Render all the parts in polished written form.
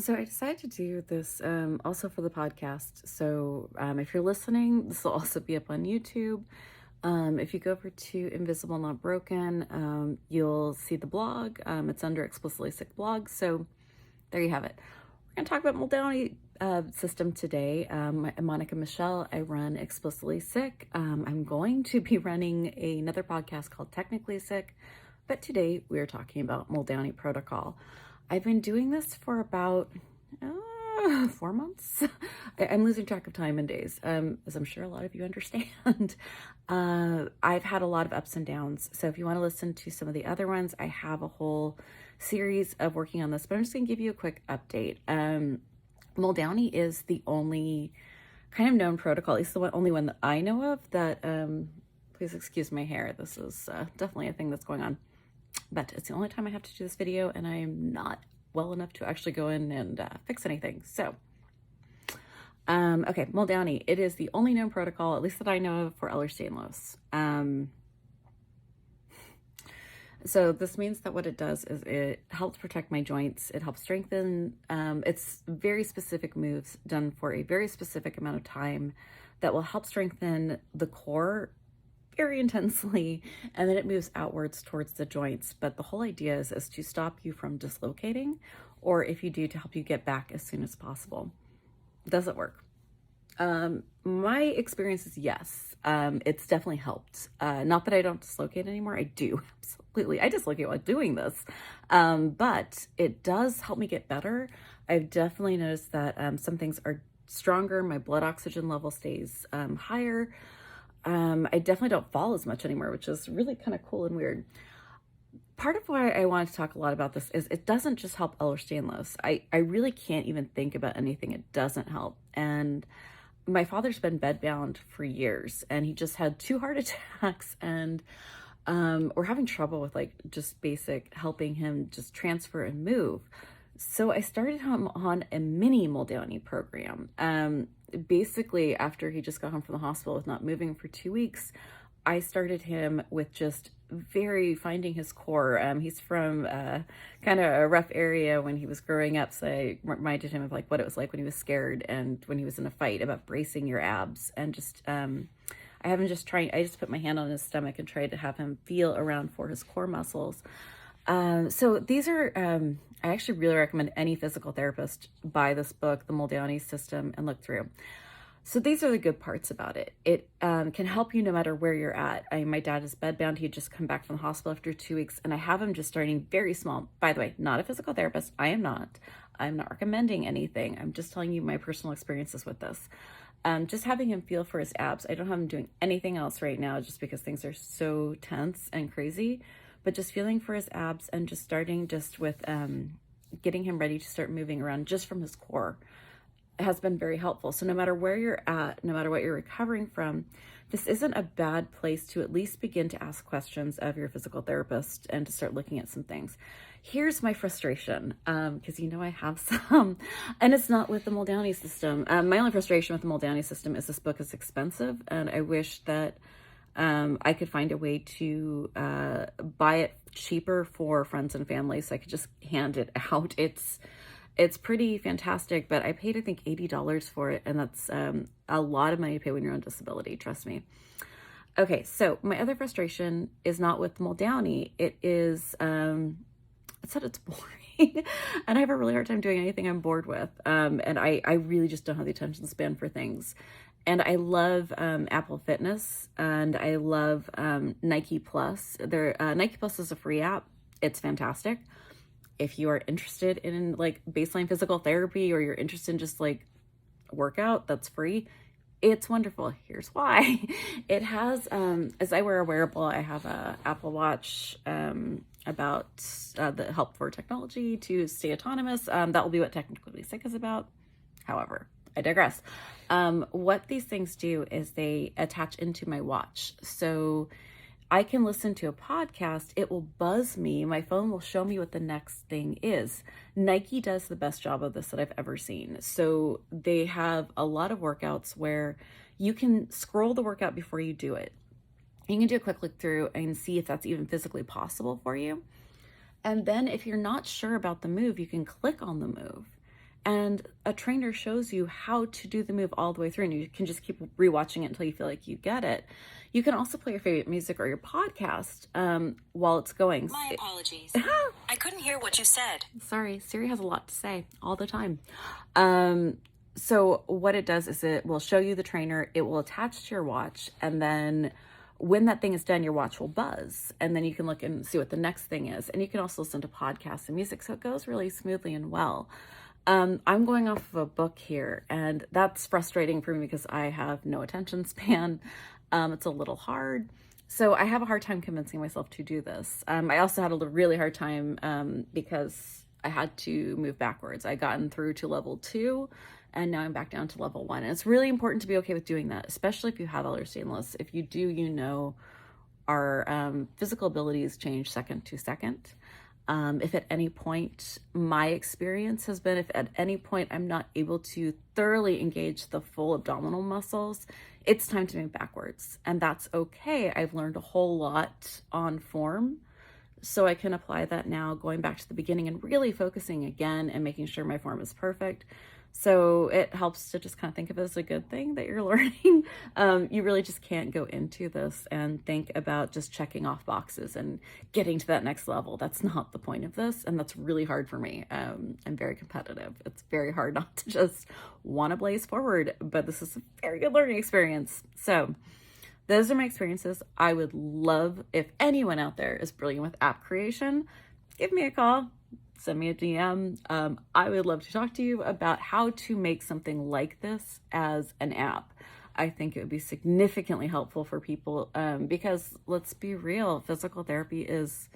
So I decided to do this also for the podcast. So if you're listening, this will also be up on YouTube. If you go over to Invisible Not Broken, you'll see the blog. It's under Explicitly Sick blog. So there you have it. We're going to talk about Muldowney system today. I'm Monica Michelle. I run Explicitly Sick. I'm going to be running another podcast called Technically Sick, but today we are talking about Muldowney protocol. I've been doing this for about 4 months. I'm losing track of time and days, as I'm sure a lot of you understand. I've had a lot of ups and downs. So if you want to listen to some of the other ones, I have a whole series of working on this, but I'm just going to give you a quick update. Muldowney is the only kind of known protocol, at least the only one that I know of that, please excuse my hair. This is definitely a thing that's going on. But it's the only time I have to do this video, and I am not well enough to actually go in and fix anything. So, okay, Muldowney. It is the only known protocol, at least that I know of, for Ehlers-Danlos. So this means that what it does is it helps protect my joints. It helps strengthen. It's very specific moves done for a very specific amount of time that will help strengthen the core very intensely, and then it moves outwards towards the joints. But the whole idea is to stop you from dislocating, or if you do, to help you get back as soon as possible. Does it work? My experience is yes. It's definitely helped. Not that I don't dislocate anymore. I do, absolutely. I dislocate while doing this. But it does help me get better. I've definitely noticed that some things are stronger. My blood oxygen level stays higher. I definitely don't fall as much anymore, which is really kind of cool and weird. Part of why I wanted to talk a lot about this is it doesn't just help Ehlers-Danlos. I really can't even think about anything it doesn't help. And my father's been bedbound for years, and he just had 2 heart attacks, and we're having trouble with like just basic helping him just transfer and move. So I started him on a mini Muldowney program. Basically, after he just got home from the hospital with not moving for 2 weeks, I started him with just finding his core. He's from kind of a rough area when he was growing up, so I reminded him of like what it was like when he was scared and when he was in a fight, about bracing your abs. And just I just put my hand on his stomach and tried to have him feel around for his core muscles. So these are, I actually really recommend any physical therapist buy this book, The Muldowney System, and look through. So these are the good parts about it. It can help you no matter where you're at. My dad is bedbound. He had just come back from the hospital after 2 weeks, and I have him just starting very small. By the way, not a physical therapist. I'm not recommending anything. I'm just telling you my personal experiences with this. Just having him feel for his abs. I don't have him doing anything else right now just because things are so tense and crazy. But just feeling for his abs and just starting just with getting him ready to start moving around just from his core has been very helpful. So no matter where you're at, no matter what you're recovering from, this isn't a bad place to at least begin to ask questions of your physical therapist and to start looking at some things. Here's my frustration, because I have some, and it's not with the Muldowney system. My only frustration with the Muldowney system is this book is expensive, and I wish that I could find a way to buy it cheaper for friends and family so I could just hand it out. It's pretty fantastic, but I paid, I think, $80 for it, and that's a lot of money to pay when you're on disability, trust me. Okay, so my other frustration is not with Muldowney. It is, it's that it's boring, and I have a really hard time doing anything I'm bored with, and I really just don't have the attention span for things. And I love Apple Fitness, and I love Nike Plus. Nike Plus is a free app. It's fantastic. If you are interested in like baseline physical therapy, or you're interested in just like workout, that's free. It's wonderful. Here's why. It has, as I wear a wearable, I have a Apple Watch about the help for technology to stay autonomous. That will be what Technically Sick is about. However, I digress. What these things do is they attach into my watch. So I can listen to a podcast, it will buzz me, my phone will show me what the next thing is. Nike does the best job of this that I've ever seen. So they have a lot of workouts where you can scroll the workout before you do it. You can do a quick look through and see if that's even physically possible for you. And then if you're not sure about the move, you can click on the move. And a trainer shows you how to do the move all the way through, and you can just keep rewatching it until you feel like you get it. You can also play your favorite music or your podcast while it's going. My apologies. I couldn't hear what you said. Sorry, Siri has a lot to say all the time. So what it does is it will show you the trainer, it will attach to your watch, and then when that thing is done, your watch will buzz, and then you can look and see what the next thing is. And you can also listen to podcasts and music, so it goes really smoothly and well. I'm going off of a book here, and that's frustrating for me because I have no attention span. It's a little hard. So I have a hard time convincing myself to do this. I also had a really hard time because I had to move backwards. I gotten through to level 2, and now I'm back down to level 1. And it's really important to be okay with doing that, especially if you have Ehlers-Danlos. If you do, you know, our physical abilities change second to second. If at any point, my experience has been, if at any point I'm not able to thoroughly engage the full abdominal muscles, it's time to move backwards. And that's okay. I've learned a whole lot on form, so I can apply that now, going back to the beginning and really focusing again and making sure my form is perfect. So it helps to just kind of think of it as a good thing that you're learning. You really just can't go into this and think about just checking off boxes and getting to that next level. That's not the point of this, and that's really hard for me. I'm very competitive. It's very hard not to just want to blaze forward, but this is a very good learning experience. So those are my experiences. I would love if anyone out there is brilliant with app creation, give me a call. Send me a DM. I would love to talk to you about how to make something like this as an app. I think it would be significantly helpful for people because let's be real, physical therapy is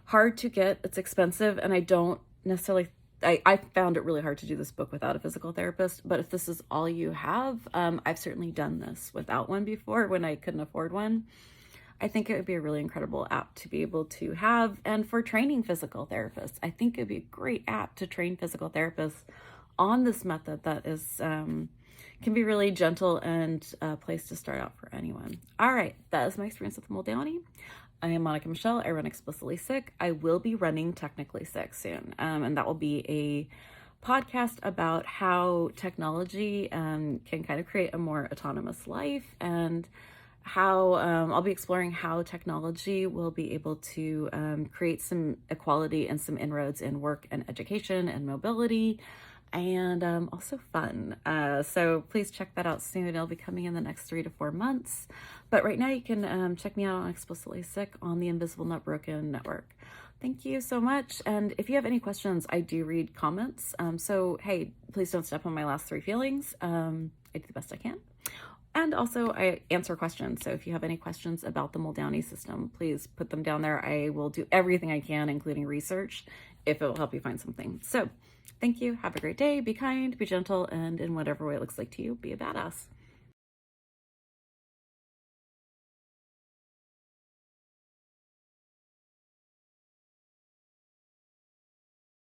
hard to get. It's expensive, and I don't necessarily, I found it really hard to do this book without a physical therapist, but if this is all you have, I've certainly done this without one before when I couldn't afford one. I think it would be a really incredible app to be able to have. And for training physical therapists, I think it'd be a great app to train physical therapists on this method that is can be really gentle and a place to start out for anyone. All right, that is my experience with Muldowney. I am Monica Michelle. I run Explicitly Sick. I will be running Technically Sick soon, and that will be a podcast about how technology can kind of create a more autonomous life, and how I'll be exploring how technology will be able to create some equality and some inroads in work and education and mobility, and also fun. So please check that out soon. It'll be coming in the next 3 to 4 months. But right now you can check me out on Explicitly Sick on the Invisible Not Broken network. Thank you so much. And if you have any questions, I do read comments. So hey, please don't step on my last 3 feelings. I do the best I can. And also I answer questions. So if you have any questions about the Muldowney system, please put them down there. I will do everything I can, including research, if it will help you find something. So thank you. Have a great day. Be kind, be gentle, and in whatever way it looks like to you, be a badass.